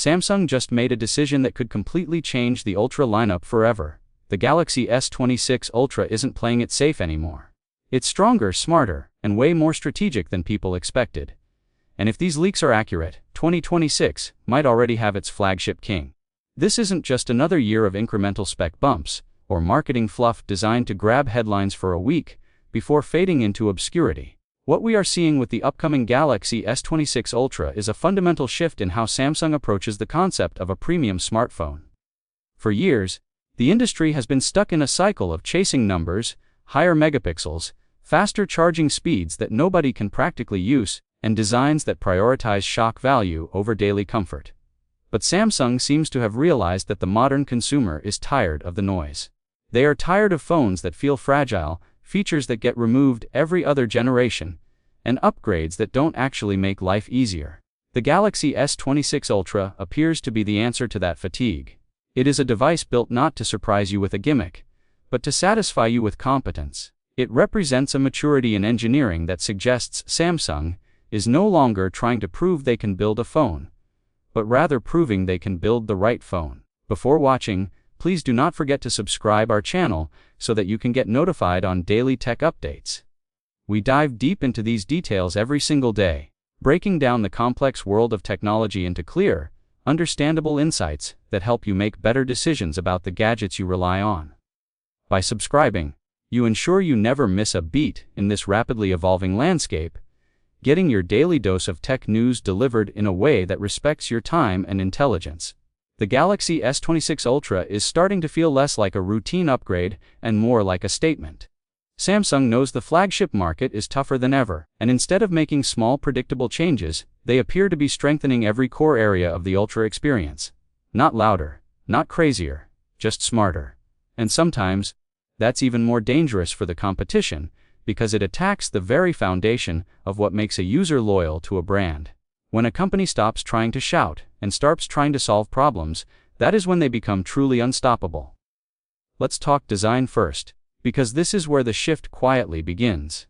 Samsung just made a decision that could completely change the Ultra lineup forever. The Galaxy S26 Ultra isn't playing it safe anymore. It's stronger, smarter, and way more strategic than people expected. And if these leaks are accurate, 2026 might already have its flagship king. This isn't just another year of incremental spec bumps, or marketing fluff designed to grab headlines for a week, before fading into obscurity. What we are seeing with the upcoming Galaxy S26 Ultra is a fundamental shift in how Samsung approaches the concept of a premium smartphone. For years, the industry has been stuck in a cycle of chasing numbers, higher megapixels, faster charging speeds that nobody can practically use, and designs that prioritize shock value over daily comfort. But Samsung seems to have realized that the modern consumer is tired of the noise. They are tired of phones that feel fragile, features that get removed every other generation, and upgrades that don't actually make life easier. The Galaxy S26 Ultra appears to be the answer to that fatigue. It is a device built not to surprise you with a gimmick, but to satisfy you with competence. It represents a maturity in engineering that suggests Samsung is no longer trying to prove they can build a phone, but rather proving they can build the right phone. Before watching, please do not forget to subscribe our channel so that you can get notified on daily tech updates. We dive deep into these details every single day, breaking down the complex world of technology into clear, understandable insights that help you make better decisions about the gadgets you rely on. By subscribing, you ensure you never miss a beat in this rapidly evolving landscape, getting your daily dose of tech news delivered in a way that respects your time and intelligence. The Galaxy S26 Ultra is starting to feel less like a routine upgrade and more like a statement. Samsung knows the flagship market is tougher than ever, and instead of making small predictable changes, they appear to be strengthening every core area of the Ultra experience. Not louder, not crazier, just smarter. And sometimes, that's even more dangerous for the competition, because it attacks the very foundation of what makes a user loyal to a brand. When a company stops trying to shout and starts trying to solve problems, that is when they become truly unstoppable. Let's talk design first, because this is where the shift quietly begins.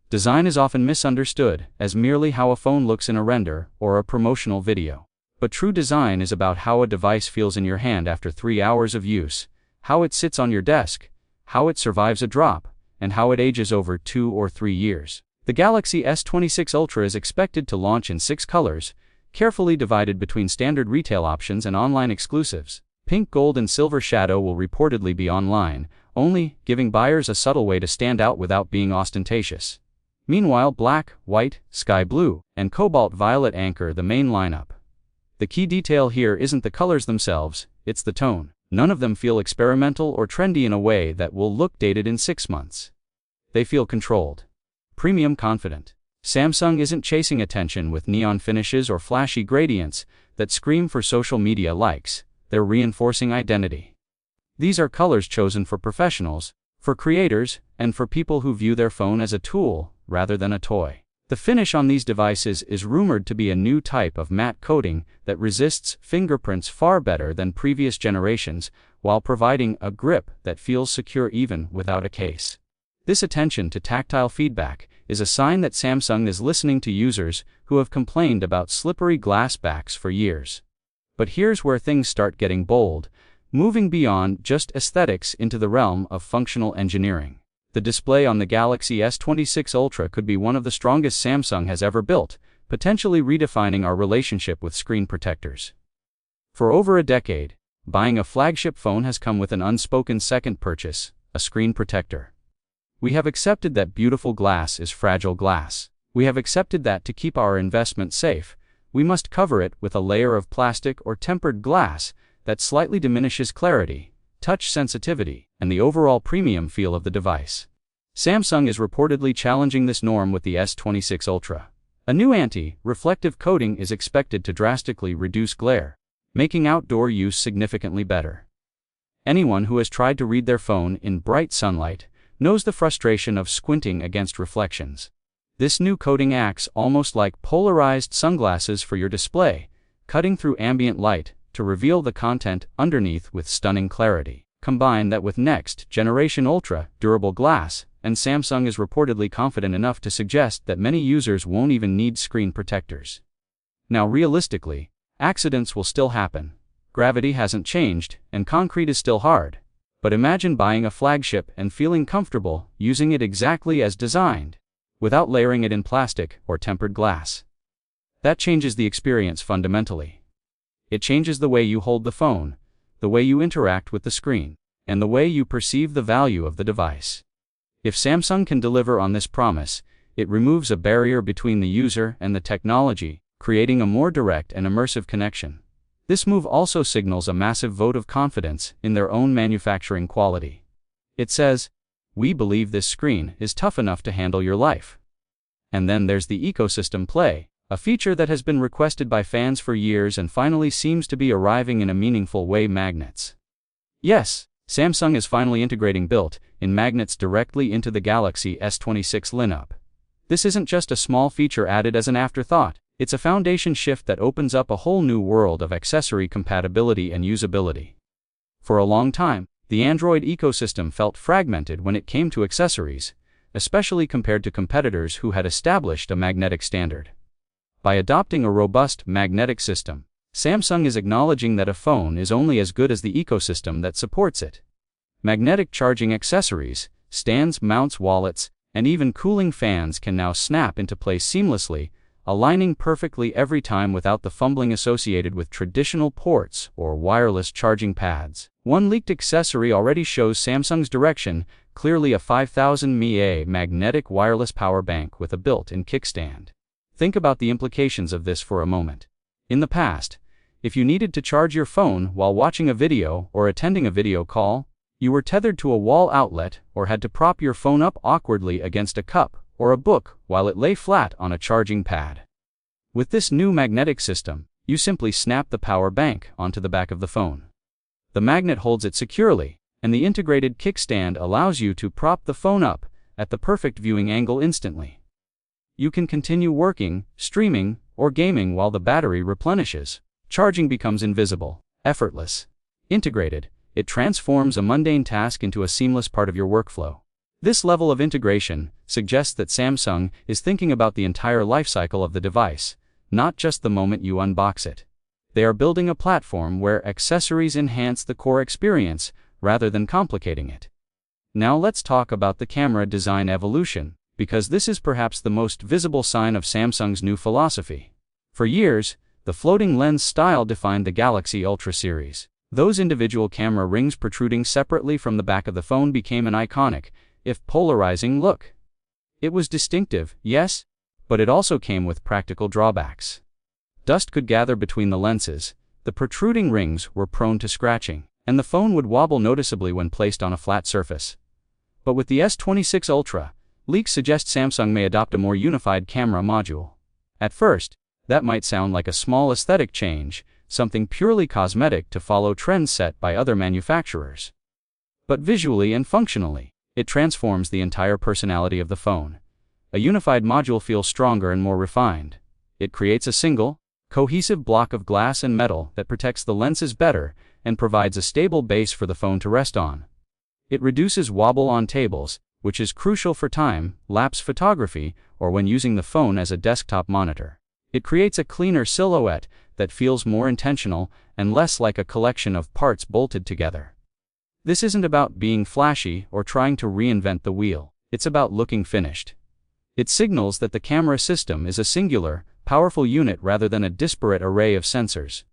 Design is often misunderstood as merely how a phone looks in a render or a promotional video. But true design is about how a device feels in your hand after 3 hours of use, how it sits on your desk, how it survives a drop, and how it ages over 2 or 3 years. The Galaxy S26 Ultra is expected to launch in 6 colors, carefully divided between standard retail options and online exclusives. Pink, gold, and silver shadow will reportedly be online only, giving buyers a subtle way to stand out without being ostentatious. Meanwhile, black, white, sky blue, and cobalt violet anchor the main lineup. The key detail here isn't the colors themselves, it's the tone. None of them feel experimental or trendy in a way that will look dated in 6 months. They feel controlled. Premium, confident. Samsung isn't chasing attention with neon finishes or flashy gradients that scream for social media likes, they're reinforcing identity. These are colors chosen for professionals, for creators, and for people who view their phone as a tool rather than a toy. The finish on these devices is rumored to be a new type of matte coating that resists fingerprints far better than previous generations, while providing a grip that feels secure even without a case. This attention to tactile feedback is a sign that Samsung is listening to users who have complained about slippery glass backs for years. But here's where things start getting bold, moving beyond just aesthetics into the realm of functional engineering. The display on the Galaxy S26 Ultra could be one of the strongest Samsung has ever built, potentially redefining our relationship with screen protectors. For over a decade, buying a flagship phone has come with an unspoken second purchase, a screen protector. We have accepted that beautiful glass is fragile glass. We have accepted that to keep our investment safe, we must cover it with a layer of plastic or tempered glass that slightly diminishes clarity, touch sensitivity, and the overall premium feel of the device. Samsung is reportedly challenging this norm with the S26 Ultra. A new anti-reflective coating is expected to drastically reduce glare, making outdoor use significantly better. Anyone who has tried to read their phone in bright sunlight knows the frustration of squinting against reflections. This new coating acts almost like polarized sunglasses for your display, cutting through ambient light to reveal the content underneath with stunning clarity. Combine that with next-generation ultra-durable glass, and Samsung is reportedly confident enough to suggest that many users won't even need screen protectors. Now realistically, Accidents will still happen. Gravity hasn't changed, and concrete is still hard. But imagine buying a flagship and feeling comfortable using it exactly as designed, without layering it in plastic or tempered glass. That changes the experience fundamentally. It changes the way you hold the phone, the way you interact with the screen, and the way you perceive the value of the device. If Samsung can deliver on this promise, it removes a barrier between the user and the technology, creating a more direct and immersive connection. This move also signals a massive vote of confidence in their own manufacturing quality. It says, "We believe this screen is tough enough to handle your life." And then there's the ecosystem play, a feature that has been requested by fans for years and finally seems to be arriving in a meaningful way: magnets. Yes, Samsung is finally integrating built-in magnets directly into the Galaxy S26 lineup. This isn't just a small feature added as an afterthought, it's a foundation shift that opens up a whole new world of accessory compatibility and usability. For a long time, the Android ecosystem felt fragmented when it came to accessories, especially compared to competitors who had established a magnetic standard. By adopting a robust magnetic system, Samsung is acknowledging that a phone is only as good as the ecosystem that supports it. Magnetic charging accessories, stands, mounts, wallets, and even cooling fans can now snap into place seamlessly, aligning perfectly every time without the fumbling associated with traditional ports or wireless charging pads. One leaked accessory already shows Samsung's direction, clearly a 5000 mAh magnetic wireless power bank with a built-in kickstand. Think about the implications of this for a moment. In the past, if you needed to charge your phone while watching a video or attending a video call, you were tethered to a wall outlet or had to prop your phone up awkwardly against a cup or a book while it lay flat on a charging pad. With this new magnetic system, you simply snap the power bank onto the back of the phone. The magnet holds it securely, and the integrated kickstand allows you to prop the phone up at the perfect viewing angle instantly. You can continue working, streaming, or gaming while the battery replenishes. Charging becomes invisible, effortless. Integrated, it transforms a mundane task into a seamless part of your workflow. This level of integration suggests that Samsung is thinking about the entire lifecycle of the device, not just the moment you unbox it. They are building a platform where accessories enhance the core experience rather than complicating it. Now let's talk about the camera design evolution, because this is perhaps the most visible sign of Samsung's new philosophy. For years, the floating lens style defined the Galaxy Ultra series. Those individual camera rings protruding separately from the back of the phone became an iconic, if polarizing, look. It was distinctive, yes, but it also came with practical drawbacks. Dust could gather between the lenses, the protruding rings were prone to scratching, and the phone would wobble noticeably when placed on a flat surface. But with the S26 Ultra, leaks suggest Samsung may adopt a more unified camera module. At first, that might sound like a small aesthetic change, something purely cosmetic to follow trends set by other manufacturers. But visually and functionally, it transforms the entire personality of the phone. A unified module feels stronger and more refined. It creates a single, cohesive block of glass and metal that protects the lenses better and provides a stable base for the phone to rest on. It reduces wobble on tables, which is crucial for time-lapse photography or when using the phone as a desktop monitor. It creates a cleaner silhouette that feels more intentional and less like a collection of parts bolted together. This isn't about being flashy or trying to reinvent the wheel. It's about looking finished. It signals that the camera system is a singular, powerful unit rather than a disparate array of sensors.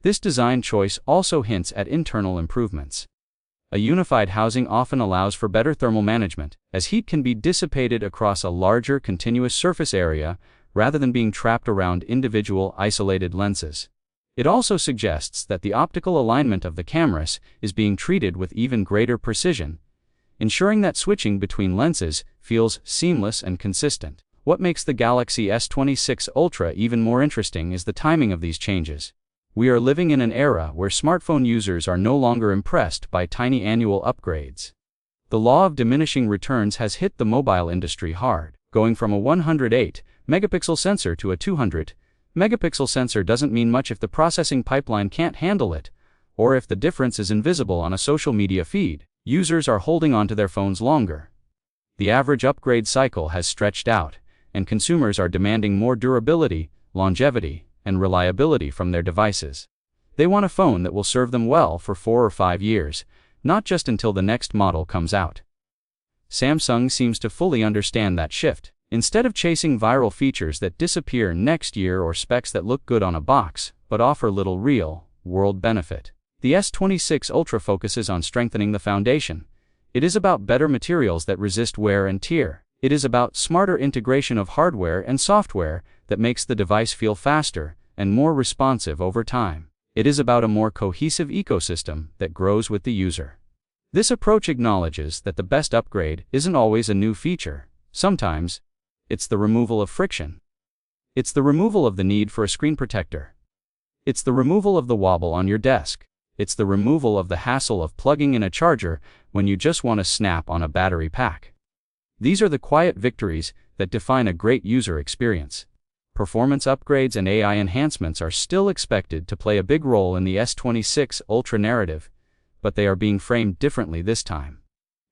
This design choice also hints at internal improvements. A unified housing often allows for better thermal management, as heat can be dissipated across a larger continuous surface area rather than being trapped around individual isolated lenses. It also suggests that the optical alignment of the cameras is being treated with even greater precision, ensuring that switching between lenses feels seamless and consistent. What makes the Galaxy S26 Ultra even more interesting is the timing of these changes. We are living in an era where smartphone users are no longer impressed by tiny annual upgrades. The law of diminishing returns has hit the mobile industry hard. Going from a 108-megapixel sensor to a 200-megapixel sensor doesn't mean much if the processing pipeline can't handle it, or if the difference is invisible on a social media feed. Users are holding onto their phones longer. The average upgrade cycle has stretched out, and consumers are demanding more durability, longevity, and reliability from their devices. They want a phone that will serve them well for 4 or 5 years, not just until the next model comes out. Samsung seems to fully understand that shift. Instead of chasing viral features that disappear next year or specs that look good on a box, but offer little real-world benefit, the S26 Ultra focuses on strengthening the foundation. It is about better materials that resist wear and tear. It is about smarter integration of hardware and software that makes the device feel faster and more responsive over time. It is about a more cohesive ecosystem that grows with the user. This approach acknowledges that the best upgrade isn't always a new feature. Sometimes, it's the removal of friction. It's the removal of the need for a screen protector. It's the removal of the wobble on your desk. It's the removal of the hassle of plugging in a charger when you just want to snap on a battery pack. These are the quiet victories that define a great user experience. Performance upgrades and AI enhancements are still expected to play a big role in the S26 Ultra narrative, but they are being framed differently this time.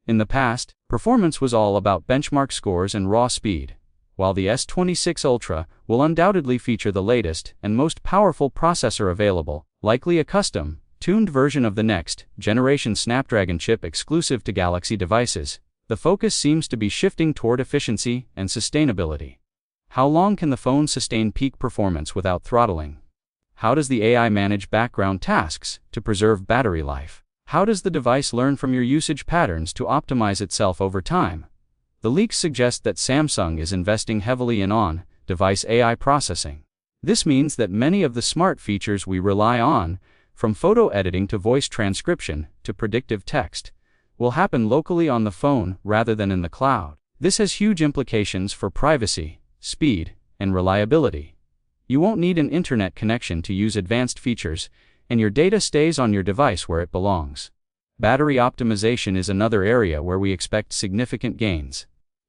In the past, performance was all about benchmark scores and raw speed, while the S26 Ultra will undoubtedly feature the latest and most powerful processor available, likely a custom-tuned version of the next-generation Snapdragon chip exclusive to Galaxy devices. The focus seems to be shifting toward efficiency and sustainability. How long can the phone sustain peak performance without throttling? How does the AI manage background tasks to preserve battery life? How does the device learn from your usage patterns to optimize itself over time? The leaks suggest that Samsung is investing heavily in on-device AI processing. This means that many of the smart features we rely on, from photo editing to voice transcription to predictive text, will happen locally on the phone rather than in the cloud. This has huge implications for privacy, speed, and reliability. You won't need an internet connection to use advanced features, and your data stays on your device where it belongs. Battery optimization is another area where we expect significant gains.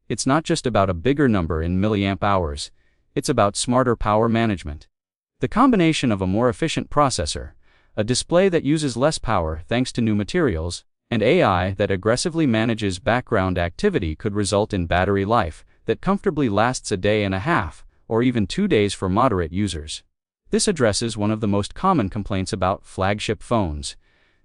It's not just about a bigger number in milliamp hours, it's about smarter power management. The combination of a more efficient processor, a display that uses less power thanks to new materials, and AI that aggressively manages background activity could result in battery life that comfortably lasts a day and a half, or even 2 days for moderate users. This addresses one of the most common complaints about flagship phones: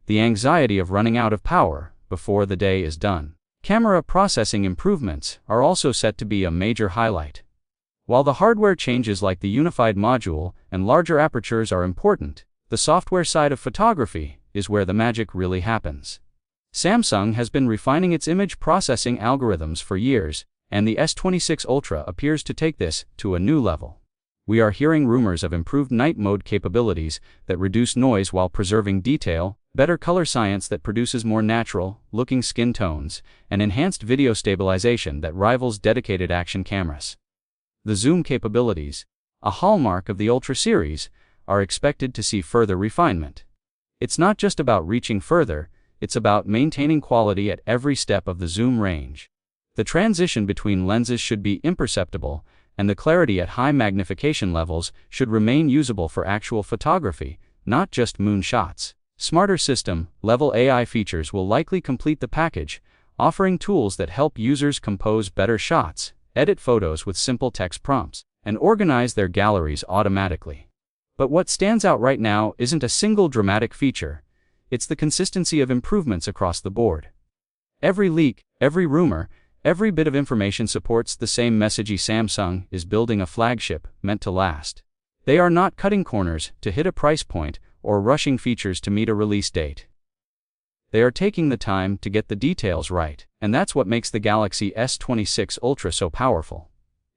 the anxiety of running out of power before the day is done. Camera processing improvements are also set to be a major highlight. While the hardware changes like the unified module and larger apertures are important, the software side of photography is where the magic really happens. Samsung has been refining its image processing algorithms for years, and the S26 Ultra appears to take this to a new level. We are hearing rumors of improved night mode capabilities that reduce noise while preserving detail, better color science that produces more natural-looking skin tones, and enhanced video stabilization that rivals dedicated action cameras. The zoom capabilities, a hallmark of the Ultra series, are expected to see further refinement. It's not just about reaching further, it's about maintaining quality at every step of the zoom range. The transition between lenses should be imperceptible, and the clarity at high magnification levels should remain usable for actual photography, not just moonshots. Smarter system-level AI features will likely complete the package, offering tools that help users compose better shots, edit photos with simple text prompts, and organize their galleries automatically. But what stands out right now isn't a single dramatic feature, it's the consistency of improvements across the board. Every leak, every rumor, every bit of information supports the same message: Samsung is building a flagship meant to last. They are not cutting corners to hit a price point or rushing features to meet a release date. They are taking the time to get the details right, and that's what makes the Galaxy S26 Ultra so powerful.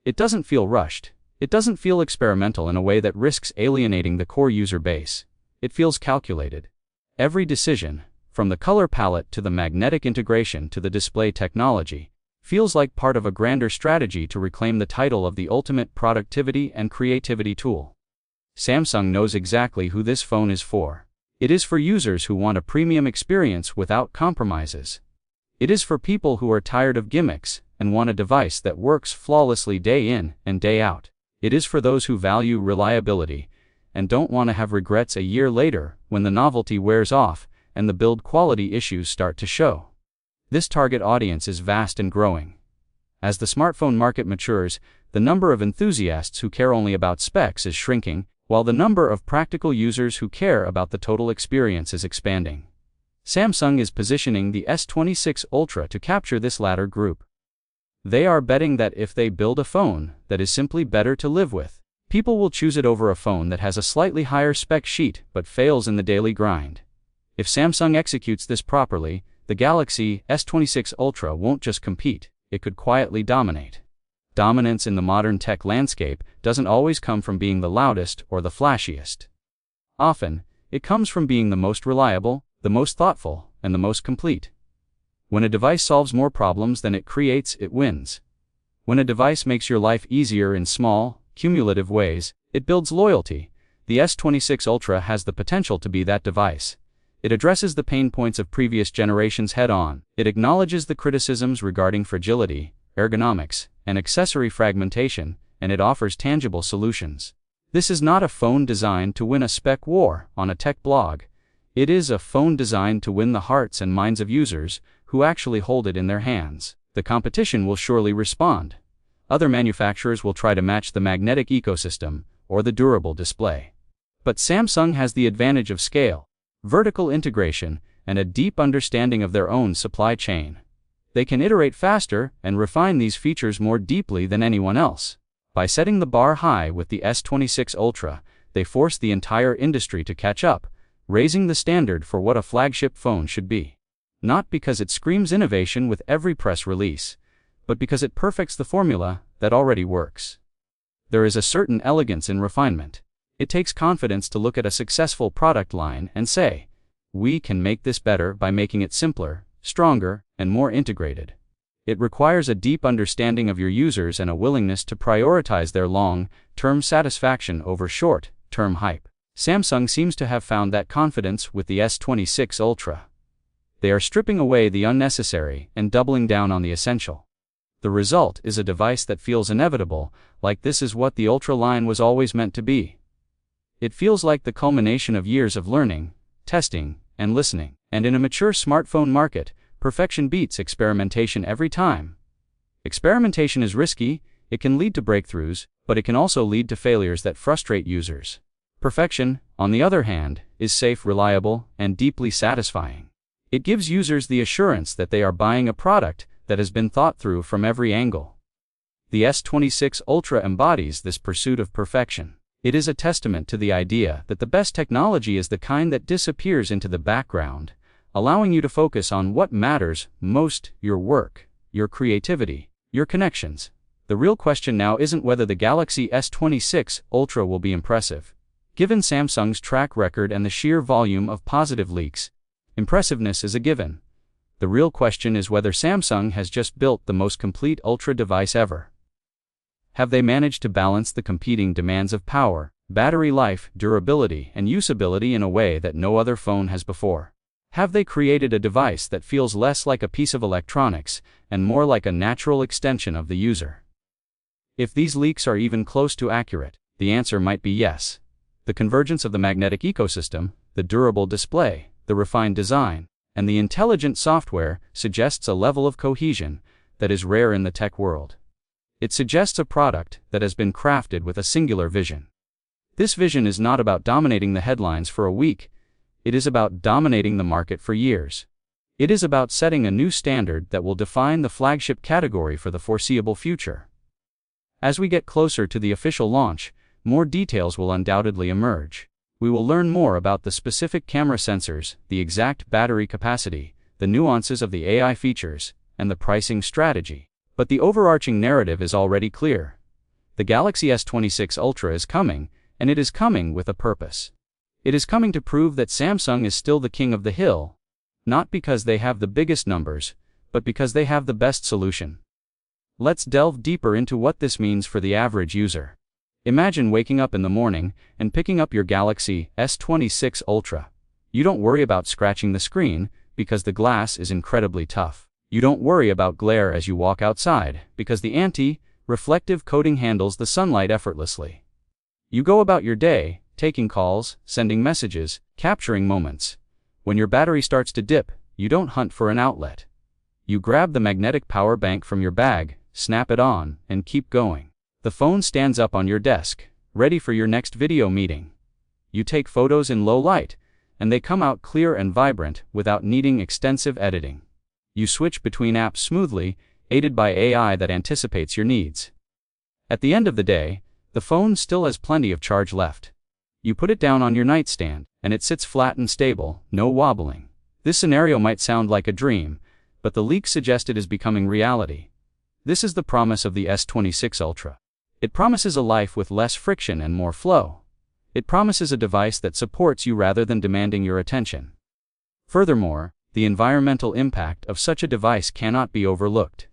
It doesn't feel rushed. It doesn't feel experimental in a way that risks alienating the core user base. It feels calculated. Every decision, from the color palette to the magnetic integration to the display technology, feels like part of a grander strategy to reclaim the title of the ultimate productivity and creativity tool. Samsung knows exactly who this phone is for. It is for users who want a premium experience without compromises. It is for people who are tired of gimmicks and want a device that works flawlessly day in and day out. It is for those who value reliability and don't want to have regrets a year later when the novelty wears off and the build quality issues start to show. This target audience is vast and growing. As the smartphone market matures, the number of enthusiasts who care only about specs is shrinking, while the number of practical users who care about the total experience is expanding. Samsung is positioning the S26 Ultra to capture this latter group. They are betting that if they build a phone that is simply better to live with, people will choose it over a phone that has a slightly higher spec sheet but fails in the daily grind. If Samsung executes this properly, the Galaxy S26 Ultra won't just compete, it could quietly dominate. Dominance in the modern tech landscape doesn't always come from being the loudest or the flashiest. Often, it comes from being the most reliable, the most thoughtful, and the most complete. When a device solves more problems than it creates, it wins. When a device makes your life easier in small, cumulative ways, it builds loyalty. The S26 Ultra has the potential to be that device. It addresses the pain points of previous generations head-on. It acknowledges the criticisms regarding fragility, ergonomics, and accessory fragmentation, and it offers tangible solutions. This is not a phone designed to win a spec war on a tech blog. It is a phone designed to win the hearts and minds of users who actually hold it in their hands. The competition will surely respond. Other manufacturers will try to match the magnetic ecosystem or the durable display. But Samsung has the advantage of scale, vertical integration, and a deep understanding of their own supply chain. They can iterate faster and refine these features more deeply than anyone else. By setting the bar high with the S26 Ultra, they force the entire industry to catch up, raising the standard for what a flagship phone should be. Not because it screams innovation with every press release, but because it perfects the formula that already works. There is a certain elegance in refinement. It takes confidence to look at a successful product line and say, "We can make this better by making it simpler, stronger, and more integrated." It requires a deep understanding of your users and a willingness to prioritize their long-term satisfaction over short-term hype. Samsung seems to have found that confidence with the S26 Ultra. They are stripping away the unnecessary and doubling down on the essential. The result is a device that feels inevitable, like this is what the Ultra line was always meant to be. It feels like the culmination of years of learning, testing, and listening. And in a mature smartphone market, perfection beats experimentation every time. Experimentation is risky, it can lead to breakthroughs, but it can also lead to failures that frustrate users. Perfection, on the other hand, is safe, reliable, and deeply satisfying. It gives users the assurance that they are buying a product that has been thought through from every angle. The S26 Ultra embodies this pursuit of perfection. It is a testament to the idea that the best technology is the kind that disappears into the background, allowing you to focus on what matters most: your work, your creativity, your connections. The real question now isn't whether the Galaxy S26 Ultra will be impressive. Given Samsung's track record and the sheer volume of positive leaks, impressiveness is a given. The real question is whether Samsung has just built the most complete Ultra device ever. Have they managed to balance the competing demands of power, battery life, durability, and usability in a way that no other phone has before? Have they created a device that feels less like a piece of electronics and more like a natural extension of the user? If these leaks are even close to accurate, the answer might be yes. The convergence of the magnetic ecosystem, the durable display, the refined design, and the intelligent software suggests a level of cohesion that is rare in the tech world. It suggests a product that has been crafted with a singular vision. This vision is not about dominating the headlines for a week, it is about dominating the market for years. It is about setting a new standard that will define the flagship category for the foreseeable future. As we get closer to the official launch, more details will undoubtedly emerge. We will learn more about the specific camera sensors, the exact battery capacity, the nuances of the AI features, and the pricing strategy. But the overarching narrative is already clear. The Galaxy S26 Ultra is coming, and it is coming with a purpose. It is coming to prove that Samsung is still the king of the hill, not because they have the biggest numbers, but because they have the best solution. Let's delve deeper into what this means for the average user. Imagine waking up in the morning and picking up your Galaxy S26 Ultra. You don't worry about scratching the screen because the glass is incredibly tough. You don't worry about glare as you walk outside because the anti-reflective coating handles the sunlight effortlessly. You go about your day, taking calls, sending messages, capturing moments. When your battery starts to dip, you don't hunt for an outlet. You grab the magnetic power bank from your bag, snap it on, and keep going. The phone stands up on your desk, ready for your next video meeting. You take photos in low light, and they come out clear and vibrant without needing extensive editing. You switch between apps smoothly, aided by AI that anticipates your needs. At the end of the day, the phone still has plenty of charge left. You put it down on your nightstand, and it sits flat and stable, no wobbling. This scenario might sound like a dream, but the leaks suggest it is becoming reality. This is the promise of the S26 Ultra. It promises a life with less friction and more flow. It promises a device that supports you rather than demanding your attention. Furthermore, the environmental impact of such a device cannot be overlooked.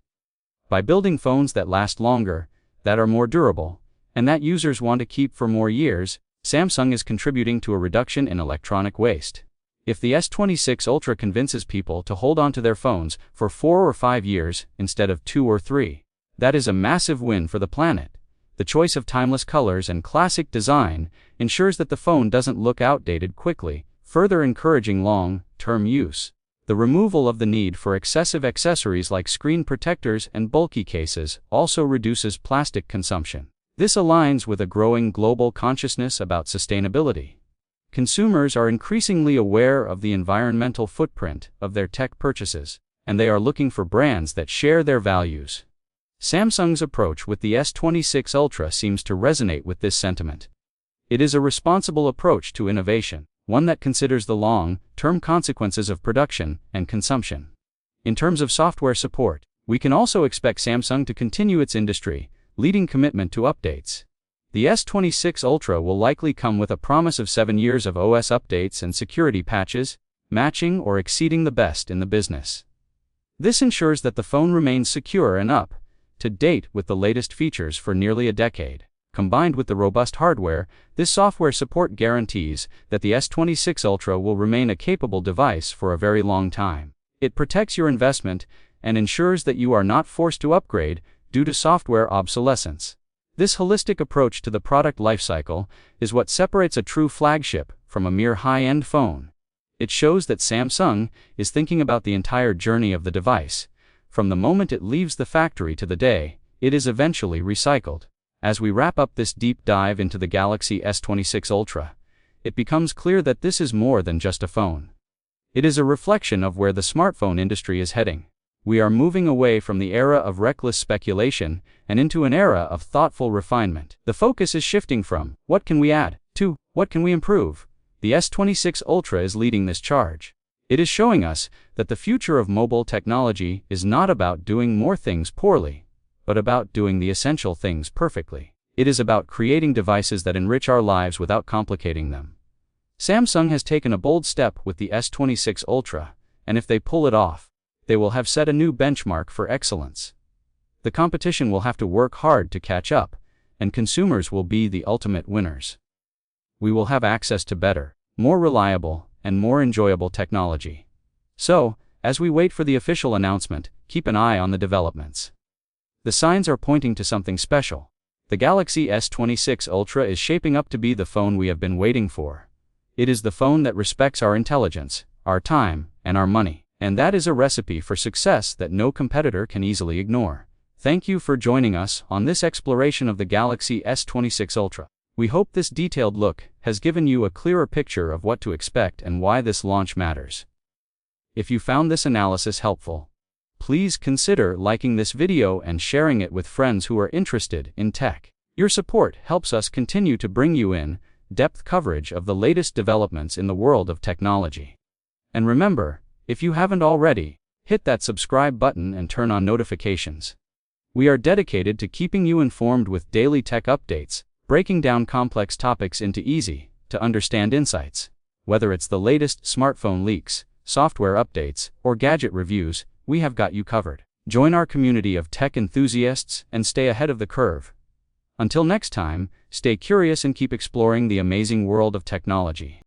By building phones that last longer, that are more durable, and that users want to keep for more years, Samsung is contributing to a reduction in electronic waste. If the S26 Ultra convinces people to hold on to their phones for 4 or 5 years instead of 2 or 3, that is a massive win for the planet. The choice of timeless colors and classic design ensures that the phone doesn't look outdated quickly, further encouraging long-term use. The removal of the need for excessive accessories like screen protectors and bulky cases also reduces plastic consumption. This aligns with a growing global consciousness about sustainability. Consumers are increasingly aware of the environmental footprint of their tech purchases, and they are looking for brands that share their values. Samsung's approach with the S26 Ultra seems to resonate with this sentiment. It is a responsible approach to innovation, one that considers the long-term consequences of production and consumption. In terms of software support, we can also expect Samsung to continue its industry-leading commitment to updates. The S26 Ultra will likely come with a promise of 7 years of OS updates and security patches, matching or exceeding the best in the business. This ensures that the phone remains secure and up-to-date with the latest features for nearly a decade. Combined with the robust hardware, this software support guarantees that the S26 Ultra will remain a capable device for a very long time. It protects your investment and ensures that you are not forced to upgrade due to software obsolescence. This holistic approach to the product lifecycle is what separates a true flagship from a mere high-end phone. It shows that Samsung is thinking about the entire journey of the device, from the moment it leaves the factory to the day it is eventually recycled. As we wrap up this deep dive into the Galaxy S26 Ultra, it becomes clear that this is more than just a phone. It is a reflection of where the smartphone industry is heading. We are moving away from the era of reckless speculation and into an era of thoughtful refinement. The focus is shifting from "what can we add" to "what can we improve?" The S26 Ultra is leading this charge. It is showing us that the future of mobile technology is not about doing more things poorly, but about doing the essential things perfectly. It is about creating devices that enrich our lives without complicating them. Samsung has taken a bold step with the S26 Ultra, and if they pull it off, they will have set a new benchmark for excellence. The competition will have to work hard to catch up, and consumers will be the ultimate winners. We will have access to better, more reliable, and more enjoyable technology. So, as we wait for the official announcement, keep an eye on the developments. The signs are pointing to something special. The Galaxy S26 Ultra is shaping up to be the phone we have been waiting for. It is the phone that respects our intelligence, our time, and our money. And that is a recipe for success that no competitor can easily ignore. Thank you for joining us on this exploration of the Galaxy S26 Ultra. We hope this detailed look has given you a clearer picture of what to expect and why this launch matters. If you found this analysis helpful, please consider liking this video and sharing it with friends who are interested in tech. Your support helps us continue to bring you in-depth coverage of the latest developments in the world of technology. And remember, if you haven't already, hit that subscribe button and turn on notifications. We are dedicated to keeping you informed with daily tech updates, breaking down complex topics into easy-to-understand insights. Whether it's the latest smartphone leaks, software updates, or gadget reviews, we have got you covered. Join our community of tech enthusiasts and stay ahead of the curve. Until next time, stay curious and keep exploring the amazing world of technology.